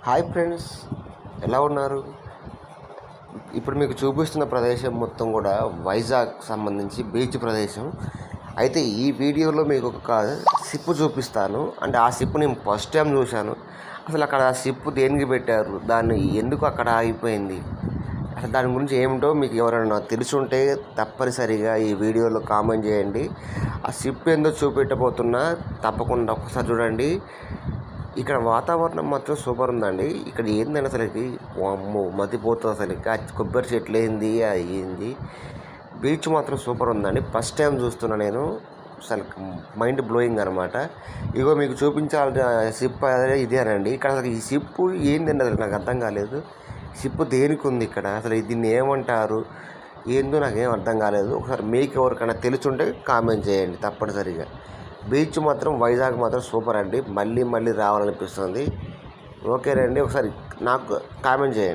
Hi friends, ఎలా ఉన్నారు? ఇప్పుడు మీకు చూపిస్తున్న ప్రదేశం మొత్తం కూడా వైజాగ్ సంబంధించి బీచ్ ప్రదేశం. అయితే ఈ వీడియోలో మీకు ఒక షిప్ చూపిస్తాను. అంటే ఆ షిప్ నేను ఫస్ట్ టైం చూశాను. అసలు అక్కడ ఆ షిప్ దేనికి పెట్టారు, దాన్ని ఎందుకు అక్కడ ఆగిపోయింది, అసలు దాని గురించి ఏమిటో మీకు ఎవరైనా తెలుసుంటే తప్పనిసరిగా ఈ వీడియోలో కామెంట్ చేయండి. ఆ షిప్ ఏందో చూపెట్టబోతున్నా, తప్పకుండా ఒకసారి చూడండి. ఇక్కడ వాతావరణం మాత్రం సూపర్ ఉందండి. ఇక్కడ ఏందని అసలుకి అమ్మో మతిపోతుంది అసలుకి. ఆ కొబ్బరి చెట్లు ఏంది, అది ఏంది. బీచ్ మాత్రం సూపర్ ఉందండి. ఫస్ట్ టైం చూస్తున్నా నేను. అసలు మైండ్ బ్లోయింగ్ అనమాట. ఇగో మీకు చూపించాల్సిన షిప్ అదే ఇదేనండి. ఇక్కడ అసలు ఈ షిప్ ఏందండి అసలు నాకు అర్థం కాలేదు. షిప్ దేనికి ఉంది ఇక్కడ, అసలు దీన్ని ఏమంటారు, ఏందో నాకేం అర్థం కాలేదు. ఒకసారి మీకు ఎవరికైనా తెలుసుంటే కామెంట్ చేయండి తప్పనిసరిగా. బీచ్ మాత్రం వైజాగ్ మాత్రం సూపర్ అండి. మళ్ళీ మళ్ళీ రావాలనిపిస్తుంది. ఓకేనండి, ఒకసారి నాకు కామెంట్ చేయండి.